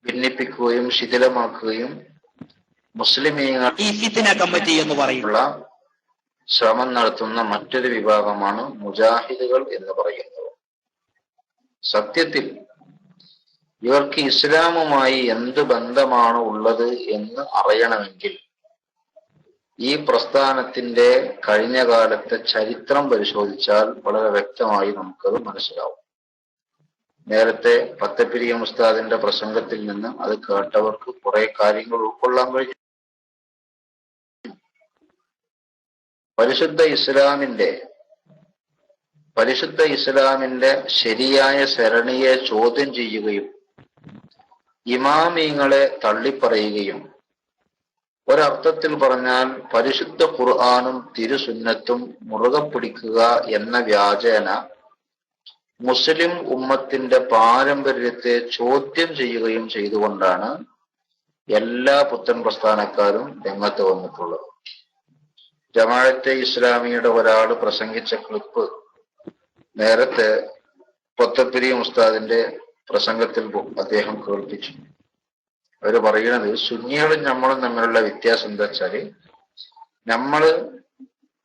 ഭിന്നിപ്പിക്കുകയും ശിഥിലമാക്കുകയും മുസ്ലിമീങ്ങൾ ഈ ഫിത്ന കമ്മിറ്റി എന്ന് പറയുന്ന ശ്രമം നടത്തുന്ന മറ്റൊരു വിഭാഗമാണ് മുജാഹിദുകൾ എന്ന് പറയുന്നത്. സത്യത്തിൽ ഇവർക്ക് ഇസ്ലാമുമായി എന്ത് ബന്ധമാണ് ഉള്ളത് എന്ന് അറിയണമെങ്കിൽ ഈ പ്രസ്ഥാനത്തിന്റെ കഴിഞ്ഞ കാലത്തെ ചരിത്രം പരിശോധിച്ചാൽ വളരെ വ്യക്തമായി നമുക്കത് മനസ്സിലാവും. നേരത്തെ പത്തപ്പിരിയം ഉസ്താദിന്റെ പ്രസംഗത്തിൽ നിന്ന് അത് കേട്ടവർക്ക് കുറെ കാര്യങ്ങൾ ഉൾക്കൊള്ളാൻ കഴിഞ്ഞു. പരിശുദ്ധ ഇസ്ലാമിന്റെ ശരിയായ സരണിയെ ചോദ്യം ചെയ്യുകയും ഇമാമിങ്ങളെ തള്ളിപ്പറയുകയും, ഒരർത്ഥത്തിൽ പറഞ്ഞാൽ പരിശുദ്ധ ഖുർആനും തിരുസുന്നത്തും മുറുകെ പിടിക്കുക എന്ന വ്യാജേന മുസ്ലിം ഉമ്മത്തിന്റെ പാരമ്പര്യത്തെ ചോദ്യം ചെയ്യുകയും ചെയ്തുകൊണ്ടാണ് എല്ലാ പുത്തൻ പ്രസ്ഥാനക്കാരും രംഗത്ത് വന്നിട്ടുള്ളത്. ജമാഅത്തെ ഇസ്ലാമിയുടെ ഒരാൾ പ്രസംഗിച്ച ക്ലിപ്പ് നേരത്തെ പൊത്തപ്പിരിയം ഉസ്താദിന്റെ പ്രസംഗത്തിൽ അദ്ദേഹം കേൾപ്പിച്ചു. അവര് പറയുന്നത് സുന്നികളും നമ്മളും തമ്മിലുള്ള വ്യത്യാസം എന്താ വെച്ചാല്, നമ്മള്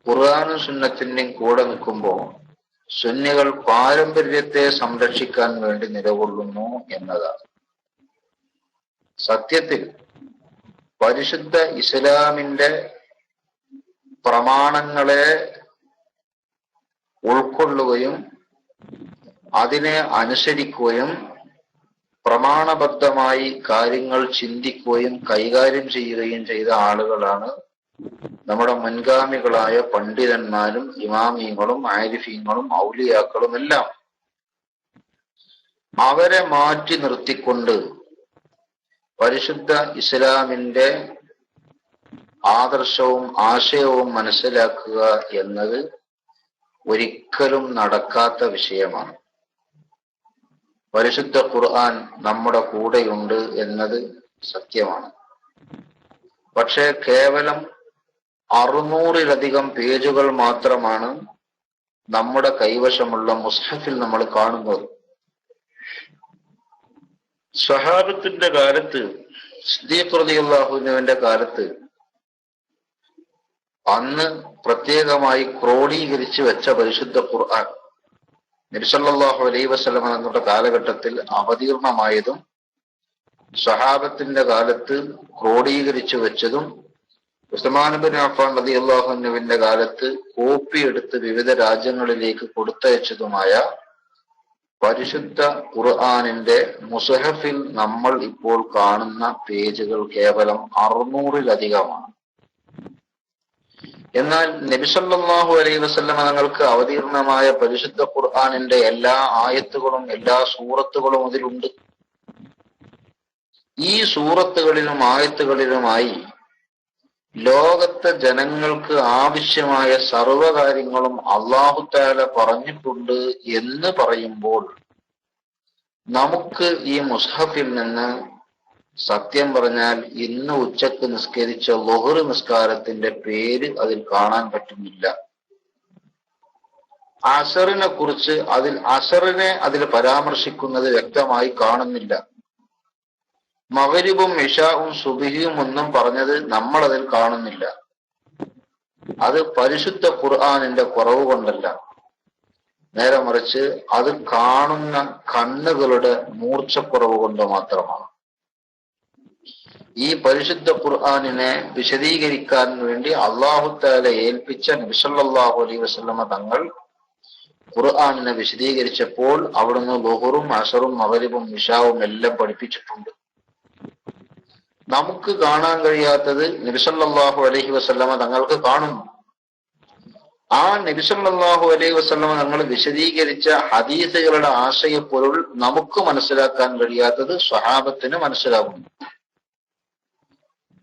ഖുർആനും സുന്നത്തിന്റെയും കൂടെ നിൽക്കുമ്പോൾ സുന്നികൾ പാരമ്പര്യത്തെ സംരക്ഷിക്കാൻ വേണ്ടി നിലകൊള്ളുന്നു എന്നതാണ്. സത്യത്തിൽ പരിശുദ്ധ ഇസ്ലാമിന്റെ പ്രമാണങ്ങളെ ഉൾക്കൊള്ളുകയും അതിനെ അനുസരിക്കുകയും പ്രമാണബദ്ധമായി കാര്യങ്ങൾ ചിന്തിക്കുകയും കൈകാര്യം ചെയ്യുകയും ചെയ്ത ആളുകളാണ് നമ്മുടെ മുൻഗാമികളായ പണ്ഡിതന്മാരും ഇമാമിയങ്ങളും ആരിഫീങ്ങളും ഔലിയാക്കളും എല്ലാം. അവരെ മാറ്റി നിർത്തിക്കൊണ്ട് പരിശുദ്ധ ഇസ്ലാമിന്റെ ആദർശവും ആശയവും മനസ്സിലാക്കുക എന്നത് ഒരിക്കലും നടക്കാത്ത വിഷയമാണ്. പരിശുദ്ധ ഖുർആൻ നമ്മുടെ കൂടെയുണ്ട് എന്നത് സത്യമാണ്. പക്ഷേ കേവലം 600-ലധികം പേജുകൾ മാത്രമാണ് നമ്മുടെ കൈവശമുള്ള മുസ്ഹഫിൽ നമ്മൾ കാണുന്നത്. സ്വഹാബത്തിന്റെ കാലത്ത്, സിദ്ദീഖ് റളിയല്ലാഹു അൻഹുവിന്റെ കാലത്ത് അന്ന് പ്രത്യേകമായി ക്രോഡീകരിച്ച് വെച്ച പരിശുദ്ധ ഖുർആൻ നബി സല്ലല്ലാഹു അലൈഹി വസല്ലം തങ്ങളുടെ കാലഘട്ടത്തിൽ അവതീർണമായതും സ്വഹാബത്തിന്റെ കാലത്ത് ക്രോഡീകരിച്ചു വെച്ചതും ഉസ്മാൻ ഇബ്നു അഫ്ഫാൻ റളിയല്ലാഹു അൻഹുവിന്റെ കാലത്ത് കോപ്പി എടുത്ത് വിവിധ രാജ്യങ്ങളിലേക്ക് കൊടുത്തയച്ചതുമായ പരിശുദ്ധ ഖുർആനിന്റെ മുസ്ഹഫിൽ നമ്മൾ ഇപ്പോൾ കാണുന്ന പേജുകൾ കേവലം 600-ലധികമാണ്. എന്നാൽ നബി സല്ലല്ലാഹു അലൈഹി വസല്ലം തങ്ങൾക്ക് അവതീർണമായ പരിശുദ്ധ ഖുർആനിന്റെ എല്ലാ ആയത്തുകളും എല്ലാ സൂറത്തുകളും അതിലുണ്ട്. ഈ സൂറത്തുകളിലും ആയത്തുകളിലുമായി ലോകത്തെ ജനങ്ങൾക്ക് ആവശ്യമായ സർവകാര്യങ്ങളും അല്ലാഹു തആല പറഞ്ഞിട്ടുണ്ട് എന്ന് പറയുമ്പോൾ നമുക്ക് ഈ മുസ്ഹഫിൽ നിന്ന് സത്യം പറഞ്ഞാൽ ഇന്ന് ഉച്ചക്ക് നിസ്കരിച്ച ളുഹർ നിസ്കാരത്തിന്റെ പേര് അതിൽ കാണാൻ പറ്റുന്നില്ല. അസറിനെ കുറിച്ച് അസറിനെ അതിൽ പരാമർശിക്കുന്നത് വ്യക്തമായി കാണുന്നില്ല. മഗ്രിബും ഇശാഉം സുബ്ഹിയും ഒന്നും പറഞ്ഞത് നമ്മൾ അതിൽ കാണുന്നില്ല. അത് പരിശുദ്ധ ഖുർആനിന്റെ കുറവ് കൊണ്ടല്ല, നേരെ മറിച്ച് അത് കാണുന്ന കണ്ണുകളുടെ മൂർച്ചക്കുറവ് കൊണ്ട് മാത്രമാണ്. ഈ പരിശുദ്ധ ഖുർആനിനെ വിശദീകരിക്കാൻ വേണ്ടി അല്ലാഹു തആല ഏൽപ്പിച്ച നബി സല്ലല്ലാഹു അലൈഹി വസല്ലമ തങ്ങൾ ഖുർആനിനെ വിശദീകരിച്ചപ്പോൾ അവിടുന്ന് ളുഹറും അസറും മഗ്രിബും ഇശാവും എല്ലാം പഠിപ്പിച്ചിട്ടുണ്ട്. നമുക്ക് കാണാൻ കഴിയാത്തത് നബി സല്ലല്ലാഹു അലൈഹി വസല്ലമ തങ്ങൾക്ക് കാണുന്നു. ആ നബി സല്ലല്ലാഹു അലൈഹി വസല്ലമ തങ്ങൾ വിശദീകരിച്ച ഹദീസുകളുടെ ആശയപ്പൊരുൾ നമുക്ക് മനസ്സിലാക്കാൻ കഴിയാത്തത് സ്വഹാബത്തിന് മനസ്സിലാകുന്നു.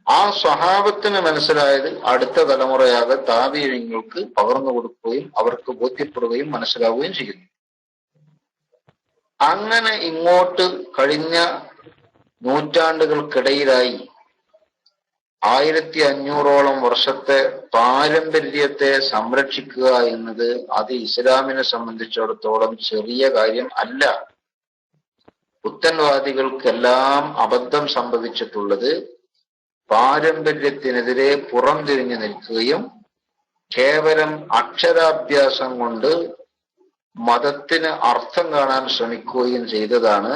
ആ സ്വഹാബത്തിന് മനസ്സിലായത് അടുത്ത തലമുറയാകെ താബിഈങ്ങൾക്ക് പകർന്നു കൊടുക്കുകയും അവർക്ക് ബോധ്യപ്പെടുകയും മനസ്സിലാവുകയും ചെയ്യുന്നു. അങ്ങനെ ഇങ്ങോട്ട് കഴിഞ്ഞ നൂറ്റാണ്ടുകൾക്കിടയിലായി 1500ഓളം വർഷത്തെ പാരമ്പര്യത്തെ സംരക്ഷിക്കുക എന്നത് അത് ഇസ്ലാമിനെ സംബന്ധിച്ചിടത്തോളം ചെറിയ കാര്യം അല്ല. പുത്തൻവാദികൾക്കെല്ലാം അബദ്ധം സംഭവിച്ചിട്ടുള്ളത് പാരമ്പര്യത്തിനെതിരെ പുറംതിരിഞ്ഞു നിൽക്കുകയും കേവലം അക്ഷരാഭ്യാസം കൊണ്ട് മതത്തിന് അർത്ഥം കാണാൻ ശ്രമിക്കുകയും ചെയ്തതാണ്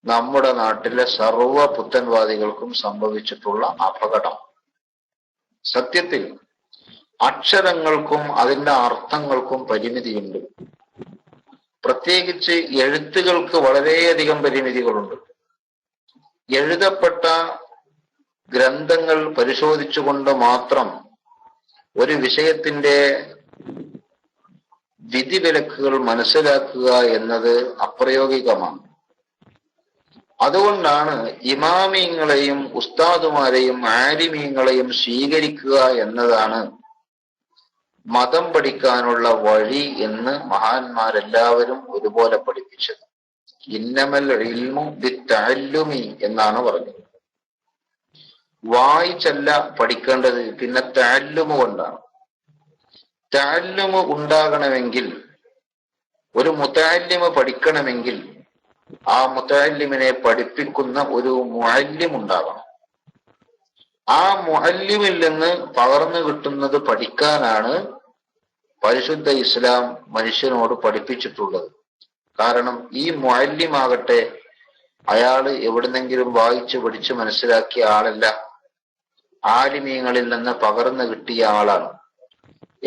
നമ്മുടെ നാട്ടിലെ സർവ പുത്തൻവാദികൾക്കും സംഭവിച്ചിട്ടുള്ള അപകടം. സത്യത്തിൽ അക്ഷരങ്ങൾക്കും അതിന്റെ അർത്ഥങ്ങൾക്കും പരിമിതിയുണ്ട്. പ്രത്യേകിച്ച് എഴുത്തുകൾക്ക് വളരെയധികം പരിമിതികളുണ്ട്. എഴുതപ്പെട്ട ഗ്രന്ഥങ്ങൾ പരിശോധിച്ചുകൊണ്ട് മാത്രം ഒരു വിഷയത്തിന്റെ വിധിവിലക്കുകൾ മനസ്സിലാക്കുക എന്നത് അപ്രായോഗികമാണ്. അതുകൊണ്ടാണ് ഇമാമിങ്ങളെയും ഉസ്താദുമാരെയും ആലിമീങ്ങളെയും സ്വീകരിക്കുക എന്നതാണ് മതം പഠിക്കാനുള്ള വഴി എന്ന് മഹാന്മാരെല്ലാവരും ഒരുപോലെ പഠിപ്പിച്ചത്. ഇന്നമൽ ഇൽമു ബിത്തഅല്ലുമി എന്നാണ് പറഞ്ഞത്. വായിച്ചല്ല പഠിക്കേണ്ടത്, പിന്നെ തഅല്ലുമു കൊണ്ടാണ്. തഅല്ലുമു ഉണ്ടാകണമെങ്കിൽ, ഒരു മുതഅല്ലിമ പഠിക്കണമെങ്കിൽ ആ മുതഅല്ലിമിനെ പഠിപ്പിക്കുന്ന ഒരു മുഅല്ലിം ഉണ്ടാകണം. ആ മുഅല്ലിമിൽ നിന്ന് പകർന്നു കിട്ടുന്നത് പഠിക്കാനാണ് പരിശുദ്ധ ഇസ്ലാം മനുഷ്യനോട് പഠിപ്പിച്ചിട്ടുള്ളത്. കാരണം ഈ മുഅല്ലിമാകട്ടെ അയാള് എവിടുന്നെങ്കിലും വായിച്ച് പഠിച്ച് മനസ്സിലാക്കിയ ആളല്ല, ആലിമീങ്ങളിൽ നിന്ന് പകർന്നു കിട്ടിയ ആളാണ്.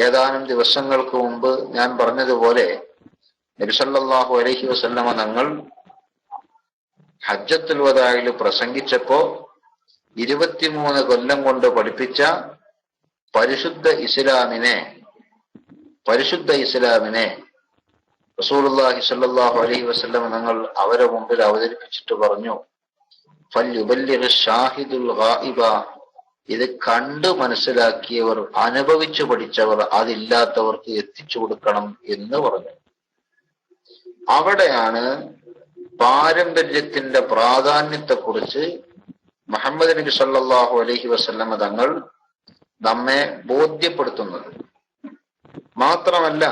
ഏതാനും ദിവസങ്ങൾക്ക് മുമ്പ് ഞാൻ പറഞ്ഞതുപോലെ നബി സല്ലല്ലാഹു അലൈഹി വസല്ലമ തങ്ങൾ ഹജ്ജത്തുൽ വദാഇൽ പ്രസംഗിച്ചപ്പോ 23 കൊല്ലം കൊണ്ട് പഠിപ്പിച്ച പരിശുദ്ധ ഇസ്ലാമിനെ റസൂലുള്ളാഹി സ്വല്ലല്ലാഹു അലൈഹി വസല്ലം തങ്ങൾ അവരെ മുമ്പിൽ അവതരിപ്പിച്ചിട്ട് പറഞ്ഞു, ഫൽയുബല്ലിഗ് ഷാഹിദുൽ ഗായിബ, ഇത് കണ്ട് മനസ്സിലാക്കിയവർ, അനുഭവിച്ചു പഠിച്ചവർ അതില്ലാത്തവർക്ക് എത്തിച്ചു കൊടുക്കണം എന്ന് പറഞ്ഞു. അവിടെയാണ് പാരമ്പര്യത്തിന്റെ പ്രാധാന്യത്തെക്കുറിച്ച് മുഹമ്മദ് നബി സല്ലല്ലാഹു അലൈഹി വസല്ലമ തങ്ങൾ നമ്മെ ബോധ്യപ്പെടുത്തുന്നത്. മാത്രമല്ല,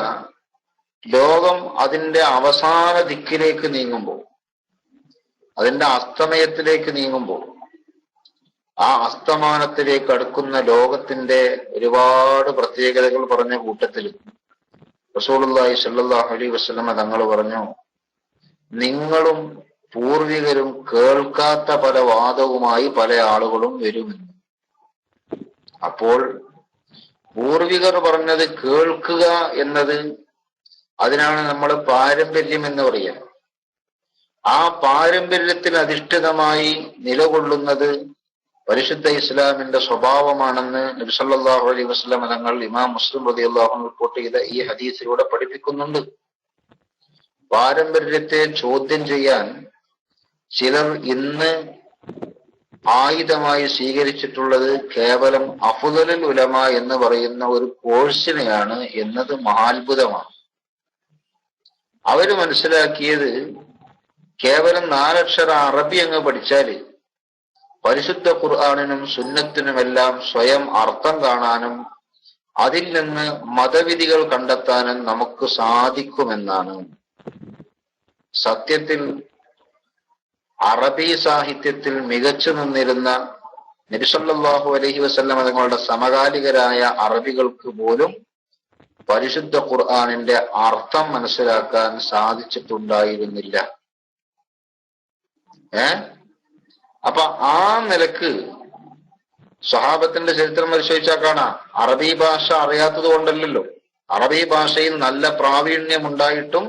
ലോകം അതിന്റെ അവസാന ദിക്കിലേക്ക് നീങ്ങുമ്പോൾ, അതിന്റെ അസ്തമയത്തിലേക്ക് നീങ്ങുമ്പോൾ, ആ അസ്തമാനത്തിലേക്ക് അടുക്കുന്ന ലോകത്തിന്റെ ഒരുപാട് പ്രത്യേകതകൾ പറഞ്ഞ കൂട്ടത്തിൽ റസൂലുള്ളാഹി സ്വല്ലല്ലാഹു അലൈഹി വസല്ലമ തങ്ങൾ പറഞ്ഞു, നിങ്ങളും പൂർവികരും കേൾക്കാത്ത പല വാദവുമായി പല ആളുകളും വരുമെന്ന്. അപ്പോൾ പൂർവികർ പറഞ്ഞത് കേൾക്കുക എന്നത്, അതിനാണ് നമ്മൾ പാരമ്പര്യം എന്ന് പറയുക. ആ പാരമ്പര്യത്തിൽ അധിഷ്ഠിതമായി നിലകൊള്ളുന്നത് പരിശുദ്ധ ഇസ്ലാമിന്റെ സ്വഭാവമാണെന്ന് നബി സല്ലല്ലാഹു അലൈഹി വസല്ലം തങ്ങൾ ഇമാം മുസ്ലിം റളിയല്ലാഹു അൻഹു റിപ്പോർട്ട് ചെയ്ത ഈ ഹദീസിലൂടെ പഠിപ്പിക്കുന്നുണ്ട്. പാരമ്പര്യത്തെ ചോദ്യം ചെയ്യാൻ ചിലർ ഇന്ന് ആയുധമായി സ്വീകരിച്ചിട്ടുള്ളത് കേവലം അഫ്ദലുൽ ഉലമ എന്ന് പറയുന്ന ഒരു കോഴ്സിനെയാണ് എന്നത് മഹാത്ഭുതമാണ്. അവര് മനസ്സിലാക്കിയത് കേവലം 4 അക്ഷര അറബി അങ്ങ് പഠിച്ചാല് പരിശുദ്ധ ഖുർആനിനും സുന്നത്തിനുമെല്ലാം സ്വയം അർത്ഥം കാണാനും അതിൽ നിന്ന് മതവിധികൾ കണ്ടെത്താനും നമുക്ക് സാധിക്കുമെന്നാണ്. സത്യത്തിൽ അറബി സാഹിത്യത്തിൽ മികച്ചു നിന്നിരുന്ന നബി സല്ലല്ലാഹു അലൈഹി വസല്ലം തങ്ങളുടെ സമകാലികരായ അറബികൾക്ക് പോലും പരിശുദ്ധ ഖുർആനിന്റെ അർത്ഥം മനസ്സിലാക്കാൻ സാധിച്ചിട്ടുണ്ടായിരുന്നില്ല. അപ്പൊ ആ നിലക്ക് സ്വഹാബത്തിന്റെ ചരിത്രം പരിശോധിച്ചാൽ കാണാം, അറബി ഭാഷ അറിയാത്തത് കൊണ്ടല്ലല്ലോ, അറബി ഭാഷയിൽ നല്ല പ്രാവീണ്യം ഉണ്ടായിട്ടും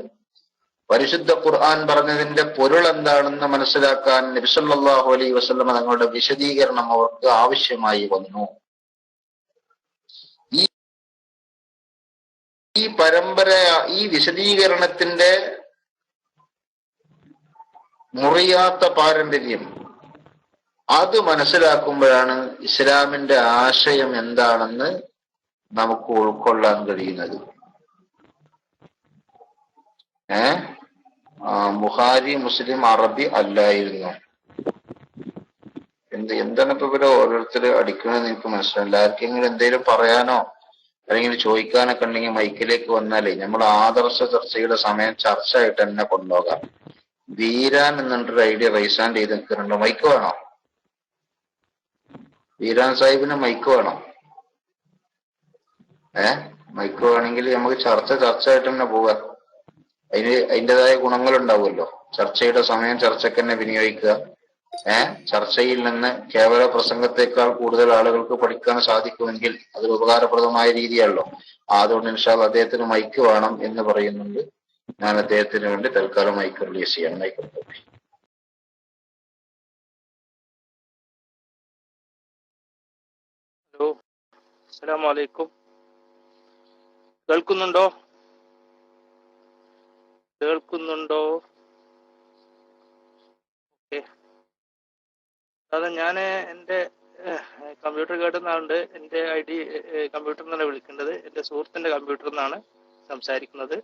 പരിശുദ്ധ ഖുർആൻ പറഞ്ഞതിന്റെ പൊരുൾ എന്താണെന്ന് മനസ്സിലാക്കാൻ നബി സല്ലല്ലാഹു അലൈഹി വസല്ലം തങ്ങളുടെ വിശദീകരണം അവർക്ക് ആവശ്യമായി വന്നു. ഈ പരമ്പര, ഈ വിശദീകരണത്തിന്റെ മുറിയാത്ത പാരമ്പര്യം, അത് മനസ്സിലാക്കുമ്പോഴാണ് ഇസ്ലാമിന്റെ ആശയം എന്താണെന്ന് നമുക്ക് ഉൾക്കൊള്ളാൻ കഴിയുന്നത്. ബുഖാരി മുസ്ലിം അറബി അല്ലായിരുന്നു. എന്താണ് ഇപ്പൊ ഇവരെ ഓരോരുത്തര് അടിക്കണമെന്ന് എനിക്ക് മനസ്സിലായില്ല. ആർക്കെങ്കിലും എന്തെങ്കിലും പറയാനോ അല്ലെങ്കിൽ ചോദിക്കാനൊക്കെ ഉണ്ടെങ്കിൽ മൈക്കിലേക്ക് വന്നാലേ നമ്മൾ ആദർശ ചർച്ചയുടെ സമയം ചർച്ച ആയിട്ട് തന്നെ കൊണ്ടുപോകാം. വീരാൻ എന്നിട്ടൊരു ഐഡിയ റൈസാൻഡ് ചെയ്ത് നിൽക്കുന്നുണ്ടോ? മൈക്ക് വേണോ? വീരാൻ സാഹിബിന് മൈക്ക് വേണോ? മൈക്ക് വേണമെങ്കിൽ നമുക്ക് ചർച്ചയായിട്ട് തന്നെ പോകാം. അതിൻ്റെതായ ഗുണങ്ങൾ ഉണ്ടാവുമല്ലോ. ചർച്ചയുടെ സമയം ചർച്ചയ്ക്ക് തന്നെ വിനിയോഗിക്കുക. ചർച്ചയിൽ നിന്ന് കേവല പ്രസംഗത്തെക്കാൾ കൂടുതൽ ആളുകൾക്ക് പഠിക്കാൻ സാധിക്കുമെങ്കിൽ അതൊരു ഉപകാരപ്രദമായ രീതിയാണല്ലോ. അതുകൊണ്ട് ഇൻഷാ അല്ലാഹ് അദ്ദേഹത്തിന് മൈക്ക് വേണം എന്ന് പറയുന്നുണ്ട്. ഞാൻ അദ്ദേഹത്തിന് വേണ്ടി തൽക്കാലം മൈക്ക് റിലീസ് ചെയ്യണം. മൈക്ക്. ഹലോ, അസ്സലാമു അലൈക്കും. കേൾക്കുന്നുണ്ടോ? ഓക്കെ. അതെ, ഞാൻ എൻ്റെ കമ്പ്യൂട്ടർ കേട്ടുന്നതുകൊണ്ട് എൻ്റെ ID കമ്പ്യൂട്ടറിൽ നിന്നാണ് വിളിക്കേണ്ടത്. എൻ്റെ സുഹൃത്തിൻ്റെ കമ്പ്യൂട്ടറിൽ നിന്നാണ് സംസാരിക്കുന്നത്.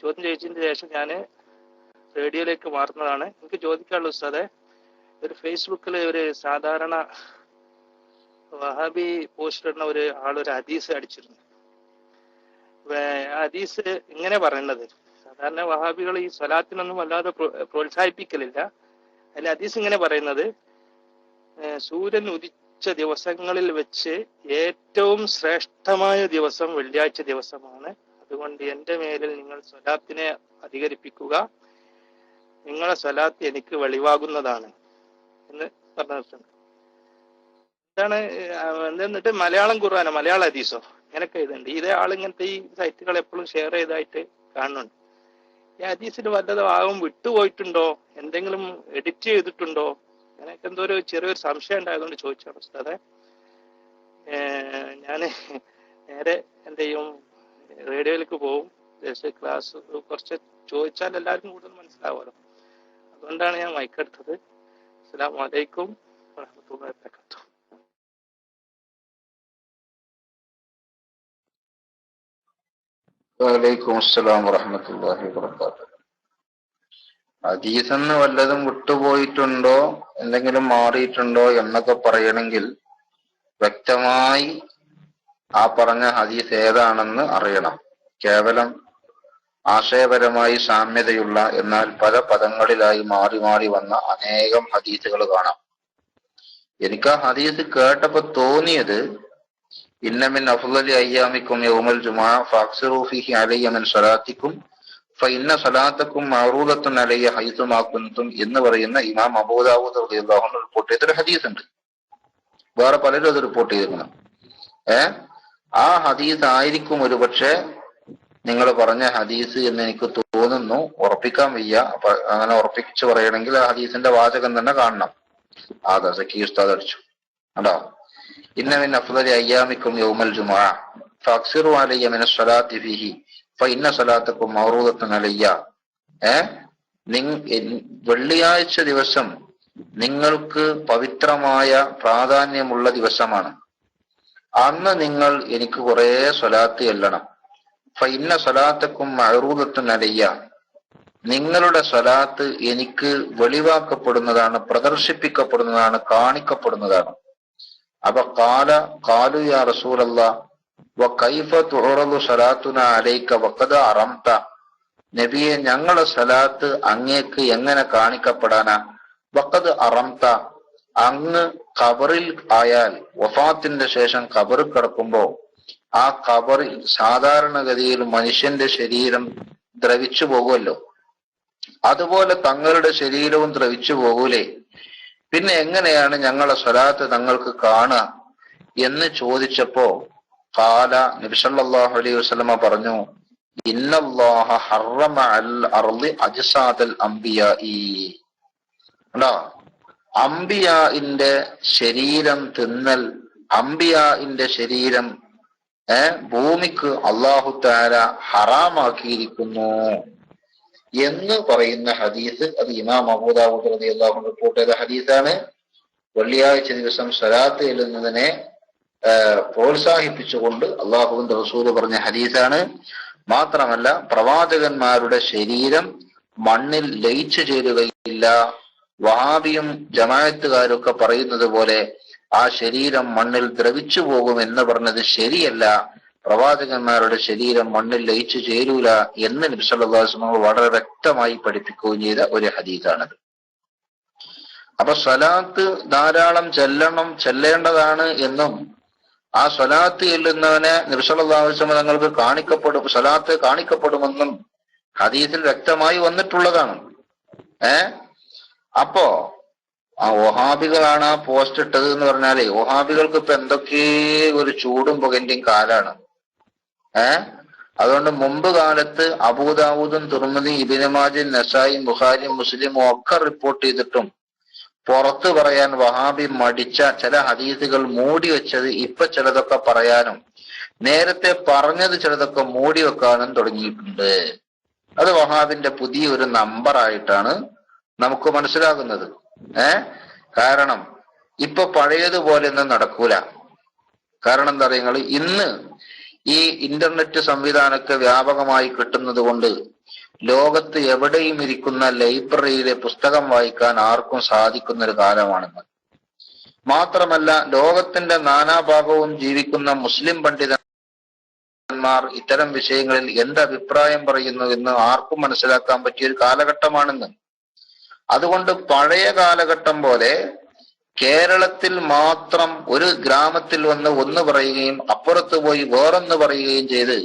ചോദ്യം ചോദിച്ചതിന് ശേഷം ഞാൻ റേഡിയോയിലേക്ക് മാറുന്നതാണ്. എനിക്ക് ചോദിക്കാനുള്ള ഉസ്താദെ, ഒരു ഫേസ്ബുക്കിൽ ഒരു സാധാരണ വഹാബി പോസ്റ്റ് ഇടുന്ന ഒരു ആളൊരു ഹദീസ് അടിച്ചിരുന്നു. ഹദീസ് ഇങ്ങനെ പറയുന്നത്, സാധാരണ വഹാബികൾ ഈ സ്വലാത്തിനൊന്നും വല്ലാതെ പ്രോത്സാഹിപ്പിക്കലില്ല. അതിൽ ഹദീസ് ഇങ്ങനെ പറയുന്നത്, സൂര്യൻ ഉദിച്ച ദിവസങ്ങളിൽ വെച്ച് ഏറ്റവും ശ്രേഷ്ഠമായ ദിവസം വെള്ളിയാഴ്ച ദിവസമാണ്. അതുകൊണ്ട് എൻ്റെ മേലിൽ നിങ്ങൾ സ്വലാത്തിനെ അധികരിപ്പിക്കുക, നിങ്ങളെ സ്വലാത്ത് എനിക്ക് വെളിവാകുന്നതാണ് എന്ന് പറഞ്ഞിട്ടുണ്ട്. എന്താണ് എന്നിട്ട് മലയാളം ഖുർആനോ മലയാള ഹദീസോ ഇങ്ങനെയൊക്കെ എഴുതുന്നുണ്ട്. ഇതേ ആളിങ്ങനത്തെ ഈ സൈറ്റുകൾ എപ്പോഴും ഷെയർ ചെയ്തതായിട്ട് കാണുന്നുണ്ട്. ഈ ഹദീസിൽ വല്ലതും ആവും വിട്ടുപോയിട്ടുണ്ടോ, എന്തെങ്കിലും എഡിറ്റ് ചെയ്തിട്ടുണ്ടോ, അങ്ങനെയൊക്കെ എന്തോ ഒരു ചെറിയൊരു സംശയം ഉണ്ടായതുകൊണ്ട് ചോദിച്ചാണ് ഉസ്താദെ. ഞാൻ നേരെ എന്ത് ചെയ്യും, റേഡിയോയിലേക്ക് പോവും. ക്ലാസ് കുറച്ച് ചോദിച്ചാൽ എല്ലാവർക്കും കൂടുതൽ മനസ്സിലാവുമല്ലോ. അതുകൊണ്ടാണ് ഞാൻ മൈക്കെടുത്തത്. അസ്സലാമു അലൈക്കും വറഹ്മത്തുള്ളാഹി വബറകാതുഹു. വലൈക്കും അസ്സലാം വറഹ്മത്തുള്ളാഹി വബറകാതുഹു. ഹദീസെന്ന് വല്ലതും വിട്ടുപോയിട്ടുണ്ടോ, എന്തെങ്കിലും മാറിയിട്ടുണ്ടോ എന്നൊക്കെ പറയണമെങ്കിൽ വ്യക്തമായി ആ പറഞ്ഞ ഹദീസ് ഏതാണെന്ന് അറിയണം. കേവലം ആശയപരമായി സാമ്യതയുള്ള എന്നാൽ പല പദങ്ങളിലായി മാറി മാറി വന്ന അനേകം ഹദീസുകൾ കാണാം. എനിക്ക് ആ ഹദീസ് കേട്ടപ്പോ തോന്നിയത്, ഇന്ന മിൻ അഫ്ളലി അയ്യാമിക്കും യൗമൽ ജുമുഅ ഫഅക്സിറൂ ഫീഹി അലയ്യ മിൻ സ്വലാത്തിക്കും ഫഇന്ന സ്വലാത്തക്കും മഅറൂദത്തുൻ അലയ്യ ഹൈസുമാ കുൻതും എന്ന് പറയുന്ന ഇമാം അബൂ ദാവൂദ് റളിയല്ലാഹു അൻഹു റിപ്പോർട്ട് ചെയ്തൊരു ഹദീസ് ഉണ്ട്. വേറെ പലരും അത് റിപ്പോർട്ട് ചെയ്തിരിക്കണം. ആ ഹദീസ് ആയിരിക്കും ഒരുപക്ഷെ നിങ്ങൾ പറഞ്ഞ ഹദീസ് എന്ന് എനിക്ക് തോന്നുന്നു. ഉറപ്പിക്കാൻ വയ്യ. അപ്പൊ അങ്ങനെ ഉറപ്പിച്ച് പറയണമെങ്കിൽ ആ ഹദീസിന്റെ വാചകം തന്നെ കാണണം. അതാ സക്കി ഉസ്താദ് അടിച്ചു കണ്ടോ. ഇന്ന മിൻ അഫ്ളലി അയ്യാമിക്കും യൗമൽ ജുമുഅ ഫഅക്സിറൂ അലയ്യ മിന സ്വലാത്തി ഫീഹി ഫഇന്ന സ്വലാത്തക്കും മഅറൂദത്തുൻ അലയ്യ. വെള്ളിയാഴ്ച ദിവസം നിങ്ങൾക്ക് പവിത്രമായ പ്രാധാന്യമുള്ള ദിവസമാണ്. അന്ന് നിങ്ങൾ എനിക്ക് കുറെ സ്വലാത്ത് ചെല്ലണം. ഫഇന്ന സ്വലാത്തക്കും മഅറൂദത്തുൻ അലയ്യ, നിങ്ങളുടെ സ്വലാത്ത് എനിക്ക് വെളിവാക്കപ്പെടുന്നതാണ്, പ്രദർശിപ്പിക്കപ്പെടുന്നതാണ്, കാണിക്കപ്പെടുന്നതാണ്. അപ്പൊ ഖാലു യാ റസൂലല്ലാഹ് വകൈഫ തുഅറദു സ്വലാത്തുനാ അലൈക വഖദ അറംത. നബിയെ, ഞങ്ങളുടെ സ്വലാത്ത് അങ്ങേക്ക് എങ്ങനെ കാണിക്കപ്പെടാനാ? വഖദ് അറംത, അങ്ങ് ഖബറിൽ ആയാൽ, വഫാത്തിന്റെ ശേഷം ഖബറിൽ കിടക്കുമ്പോ ആ ഖബറിൽ സാധാരണഗതിയിൽ മനുഷ്യന്റെ ശരീരം ദ്രവിച്ചു പോകുമല്ലോ, അതുപോലെ തങ്ങളുടെ ശരീരവും ദ്രവിച്ചു പോകൂലേ? പിന്നെ എങ്ങനെയാണ് ഞങ്ങളെ സ്വലാത്ത് തങ്ങൾക്ക് കാണുക എന്ന് ചോദിച്ചപ്പോ നബി സല്ലല്ലാഹു അലൈഹി വസല്ലമ പറഞ്ഞു, ഇന്നല്ലാഹ ഹറമ അൽ അർളി അജ്സാദൽ അംബിയാഇ. അംബിയാഇന്റെ ശരീരം തിന്നൽ, അംബിയാഇന്റെ ശരീരം ഭൂമിക്ക് അല്ലാഹു തആല ഹറാമാക്കിയിരിക്കുന്നു എന്ന് പറയുന്ന ഹദീസ്, അത് ഇമാം അബൂ ദാവൂദ് റളിയല്ലാഹു അൻഹു റിപ്പോർട്ട് ചെയ്ത ഹദീസാണ്. വെള്ളിയാഴ്ച ദിവസം സ്വലാത്ത് ചെല്ലുന്നതിനെ പ്രോത്സാഹിപ്പിച്ചുകൊണ്ട് അള്ളാഹുവിന്റെ റസൂല് പറഞ്ഞ ഹദീസാണ്. മാത്രമല്ല, പ്രവാചകന്മാരുടെ ശരീരം മണ്ണിൽ ലയിച്ചു ചേരുകയില്ല. വഹാബിയും ജമാഅത്തുകാരൊക്കെ പറയുന്നത് പോലെ ആ ശരീരം മണ്ണിൽ ദ്രവിച്ചു പോകും എന്ന് പറഞ്ഞത് ശരിയല്ല. പ്രവാചകന്മാരുടെ ശരീരം മണ്ണിൽ ലയിച്ചു ചേരൂല എന്ന് നബി സല്ലല്ലാഹു അലൈഹി വസല്ലം വളരെ വ്യക്തമായി പഠിപ്പിക്കുകയും ചെയ്ത ഒരു ഹദീസാണത്. അപ്പൊ സ്വലാത്ത് ധാരാളം ചെല്ലേണ്ടതാണ് എന്നും ആ സ്വലാത്ത് ചെല്ലുന്നവനെ നബി സല്ലല്ലാഹു അലൈഹി വസല്ലം തങ്ങൾക്ക് സ്വലാത്ത് കാണിക്കപ്പെടുമെന്നും ഹദീസിൽ വ്യക്തമായി വന്നിട്ടുള്ളതാണ്. അപ്പോ ആ വഹാബികളാണ് ആ പോസ്റ്റ് ഇട്ടത് എന്ന് പറഞ്ഞാലേ, വഹാബികൾക്ക് ഇപ്പൊ എന്തൊക്കെ ഒരു ചൂടും പുകന്റെയും കാലാണ്. അതുകൊണ്ട് മുമ്പ് കാലത്ത് അബൂദാവൂദും തുർമുദി, ഇബ്നു മാജയും നസായിയും ബുഖാരിയും മുസ്ലിമും ഒക്കെ റിപ്പോർട്ട് ചെയ്തിട്ടും പുറത്ത് പറയാൻ വഹാബി മടിച്ച ചില ഹദീസുകൾ മൂടി വെച്ചത് ഇപ്പൊ ചിലതൊക്കെ പറയാനും നേരത്തെ പറഞ്ഞത് ചിലതൊക്കെ മൂടി വെക്കാനും തുടങ്ങിയിട്ടുണ്ട്. അത് വഹാബിന്റെ പുതിയൊരു നമ്പറായിട്ടാണ് നമുക്ക് മനസ്സിലാകുന്നത്. കാരണം ഇപ്പൊ പഴയതുപോലെ ഒന്നും നടക്കൂല. കാരണം എന്താ പറയുക, ഇന്ന് ഈ ഇന്റർനെറ്റ് സംവിധാനമൊക്കെ വ്യാപകമായി കിട്ടുന്നത് കൊണ്ട് ലോകത്ത് എവിടെയും ഇരിക്കുന്ന ലൈബ്രറിയിലെ പുസ്തകം വായിക്കാൻ ആർക്കും സാധിക്കുന്ന ഒരു കാലമാണെന്ന്. മാത്രമല്ല ലോകത്തിന്റെ നാനാഭാഗവും ജീവിക്കുന്ന മുസ്ലിം പണ്ഡിതന്മാർ ഇത്തരം വിഷയങ്ങളിൽ എന്ത് അഭിപ്രായം പറയുന്നു എന്ന് ആർക്കും മനസ്സിലാക്കാൻ പറ്റിയ ഒരു കാലഘട്ടമാണെന്ന്. അതുകൊണ്ട് പഴയ കാലഘട്ടം പോലെ കേരളത്തിൽ മാത്രം ഒരു ഗ്രാമത്തിൽ വന്ന് ഒന്ന് പറയുകയും അപ്പുറത്ത് പോയി വേറൊന്ന് പറയുകയും ചെയ്ത്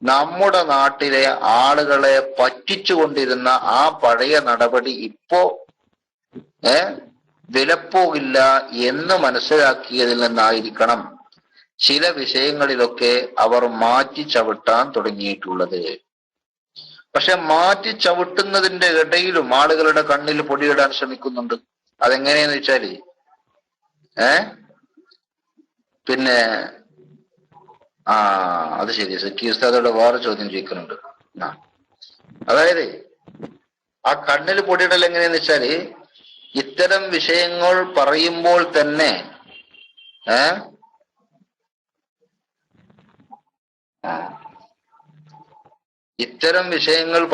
നമ്മുടെ നാട്ടിലെ ആളുകളെ പറ്റിച്ചുകൊണ്ടിരുന്ന ആ പഴയ നടപടി ഇപ്പോ വിലപ്പോകില്ല എന്ന് മനസ്സിലാക്കിയതിൽ നിന്നായിരിക്കണം ചില വിഷയങ്ങളിലൊക്കെ അവർ മാറ്റി ചവിട്ടാൻ തുടങ്ങിയിട്ടുള്ളത്. പക്ഷെ മാറ്റി ചവിട്ടുന്നതിന്റെ ഇടയിലും ആളുകളുടെ കണ്ണിൽ പൊടിയിടാൻ ശ്രമിക്കുന്നുണ്ട്. അതെങ്ങനെയെന്ന് വെച്ചാല് പിന്നെ അത് ശരി, സക്കീർ ഉസ്താദോട് വേറെ ചോദ്യം ചോദിക്കുന്നുണ്ട്. അതായത് ആ കണ്ണിൽ പൊടിയിടൽ എങ്ങനെയെന്ന് വെച്ചാല് ഇത്തരം വിഷയങ്ങൾ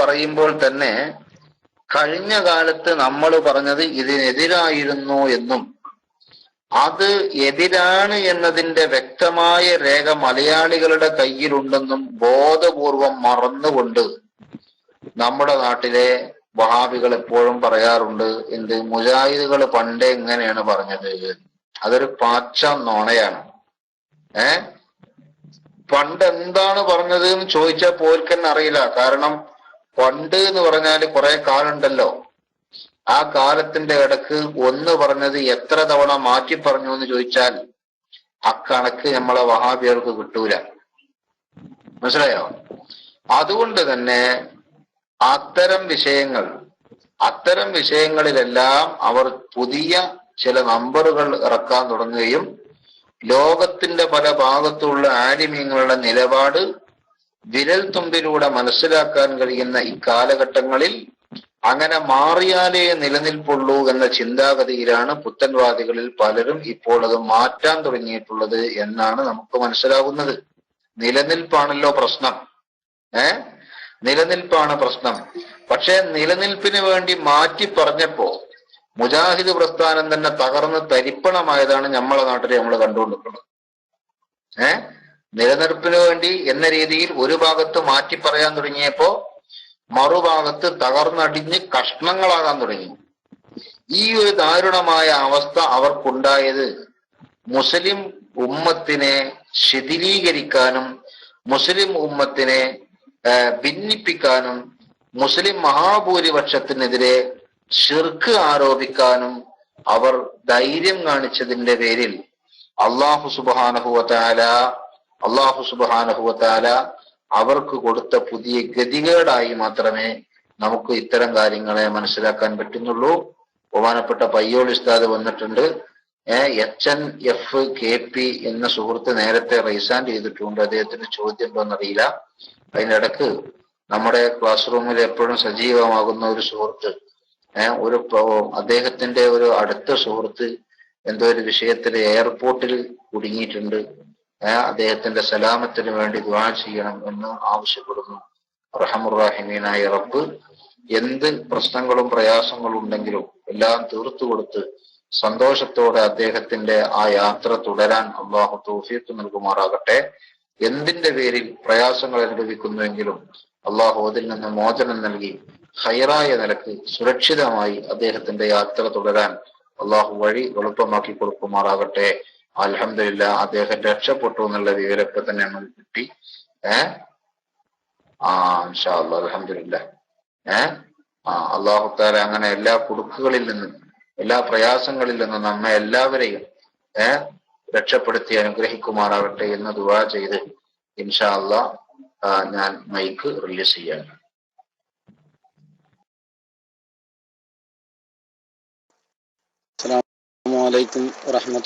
പറയുമ്പോൾ തന്നെ കഴിഞ്ഞ കാലത്ത് നമ്മൾ പറഞ്ഞത് ഇതിനെതിരായിരുന്നു എന്നും അത് എതിരാണ് എന്നതിന്റെ വ്യക്തമായ രേഖ മലയാളികളുടെ കയ്യിലുണ്ടെന്നും ബോധപൂർവം മറന്നുകൊണ്ട് നമ്മുടെ നാട്ടിലെ വഹാബികൾ എപ്പോഴും പറയാറുണ്ട്, എന്ത് മുജാഹിദുകൾ പണ്ടേ എങ്ങനെയാണ് പറഞ്ഞത്. അതൊരു പാച്ച നോണയാണ്. പണ്ട് എന്താണ് പറഞ്ഞത് എന്ന് ചോദിച്ചാൽ പോൽക്കെന്നെ അറിയില്ല. കാരണം പണ്ട് എന്ന് പറഞ്ഞാല് കുറെ കാലുണ്ടല്ലോ. ആ കാലത്തിന്റെ ഇടക്ക് ഒന്ന് പറഞ്ഞത് എത്ര തവണ മാറ്റി പറഞ്ഞു എന്ന് ചോദിച്ചാൽ ആ കണക്ക് നമ്മളെ വഹാബികൾക്ക് കിട്ടൂല. മനസ്സിലായോ? അതുകൊണ്ട് തന്നെ അത്തരം വിഷയങ്ങളിലെല്ലാം അവർ പുതിയ ചില നമ്പറുകൾ ഇറക്കാൻ തുടങ്ങുകയും ലോകത്തിന്റെ പല ഭാഗത്തുള്ള ആലിമീങ്ങളുടെ നിലപാട് വിരൽ തുമ്പിലൂടെ മനസ്സിലാക്കാൻ കഴിയുന്ന ഈ കാലഘട്ടങ്ങളിൽ അങ്ങനെ മാറിയാലേ നിലനിൽപ്പുള്ളൂ എന്ന ചിന്താഗതിയിലാണ് പുത്തൻവാദികളിൽ പലരും ഇപ്പോൾ അത് മാറ്റാൻ തുടങ്ങിയിട്ടുള്ളത് എന്നാണ് നമുക്ക് മനസ്സിലാകുന്നത്. നിലനിൽപ്പാണല്ലോ പ്രശ്നം. നിലനിൽപ്പാണ് പ്രശ്നം. പക്ഷെ നിലനിൽപ്പിന് വേണ്ടി മാറ്റി പറഞ്ഞപ്പോ മുജാഹിദ് പ്രസ്ഥാനം തന്നെ തകർന്ന് തരിപ്പണമായതാണ് നമ്മളെ നാട്ടിൽ നമ്മൾ കണ്ടുകൊണ്ടിരിക്കുന്നത്. നിലനിൽപ്പിന് വേണ്ടി എന്ന രീതിയിൽ ഒരു ഭാഗത്ത് മാറ്റി പറയാൻ തുടങ്ങിയപ്പോ മറുഭാഗത്ത് തകർന്നടിഞ്ഞ് കഷ്ണങ്ങളാകാൻ തുടങ്ങി. ഈ ഒരു ദാരുണമായ അവസ്ഥ അവർക്കുണ്ടായത് മുസ്ലിം ഉമ്മത്തിനെ ശിഥിലീകരിക്കാനും മുസ്ലിം ഉമ്മത്തിനെ ഭിന്നിപ്പിക്കാനും മുസ്ലിം മഹാഭൂരിപക്ഷത്തിനെതിരെ ശിർക്ക് ആരോപിക്കാനും അവർ ധൈര്യം കാണിച്ചതിന്റെ പേരിൽ അല്ലാഹു സുബ്ഹാനഹു വ തആല അവർക്ക് കൊടുത്ത പുതിയ ഗതികേടായി മാത്രമേ നമുക്ക് ഇത്തരം കാര്യങ്ങളെ മനസ്സിലാക്കാൻ പറ്റുന്നുള്ളൂ. ബഹുമാനപ്പെട്ട പയ്യോളി ഉസ്താദ് വന്നിട്ടുണ്ട്. HNFKP എന്ന സുഹൃത്ത് നേരത്തെ റൈസാൻഡ് ചെയ്തിട്ടുണ്ട്. അദ്ദേഹത്തിന് ചോദ്യം ഉണ്ടോന്നറിയില്ല. അതിനിടക്ക് നമ്മുടെ ക്ലാസ് റൂമിൽ എപ്പോഴും സജീവമാകുന്ന ഒരു സുഹൃത്ത്, അദ്ദേഹത്തിന്റെ ഒരു അടുത്ത സുഹൃത്ത് എന്തോ ഒരു വിഷയത്തിൽ എയർപോർട്ടിൽ കുടുങ്ങിയിട്ടുണ്ട്. അദ്ദേഹത്തിന്റെ സലാമത്തിന് വേണ്ടി ദുആ ചെയ്യണം എന്ന് ആവശ്യപ്പെടുന്നു. റഹമുർ-റഹീമീനായ റബ്ബ് എന്ത് പ്രശ്നങ്ങളും പ്രയാസങ്ങളും ഉണ്ടെങ്കിലും എല്ലാം തീർത്തു കൊടുത്ത് സന്തോഷത്തോടെ അദ്ദേഹത്തിന്റെ ആ യാത്ര തുടരാൻ അള്ളാഹു തൗഫീഖ് നൽകുമാറാകട്ടെ. എന്തിന്റെ പേരിൽ പ്രയാസങ്ങൾ അനുഭവിക്കുന്നുവെങ്കിലും അള്ളാഹു അതിൽ നിന്ന് മോചനം നൽകി ഹൈറായ നിലക്ക് സുരക്ഷിതമായി അദ്ദേഹത്തിന്റെ യാത്ര തുടരാൻ അള്ളാഹു വഴി എളുപ്പമാക്കി കൊടുക്കുമാറാകട്ടെ. അൽഹംദുലില്ലാ, അദ്ദേഹം രക്ഷപ്പെട്ടു എന്നുള്ള വിവരം ഇപ്പൊ തന്നെ നമുക്ക് കിട്ടി. ഇൻഷാ അല്ലാഹ് അൽഹംദുലില്ലാ. അള്ളാഹു തആല അങ്ങനെ എല്ലാ കുടുക്കുകളിൽ നിന്നും എല്ലാ പ്രയാസങ്ങളിൽ നിന്നും നമ്മെ എല്ലാവരെയും രക്ഷപ്പെടുത്തി അനുഗ്രഹിക്കുമാറാകട്ടെ എന്ന് ദുആ ചെയ്ത് ഇൻഷാ അല്ലാഹ് ഞാൻ മൈക്ക് റിലീസ് ചെയ്യാണ്. അസ്സലാമു അലൈക്കും വറഹ്മത്തുള്ളാഹി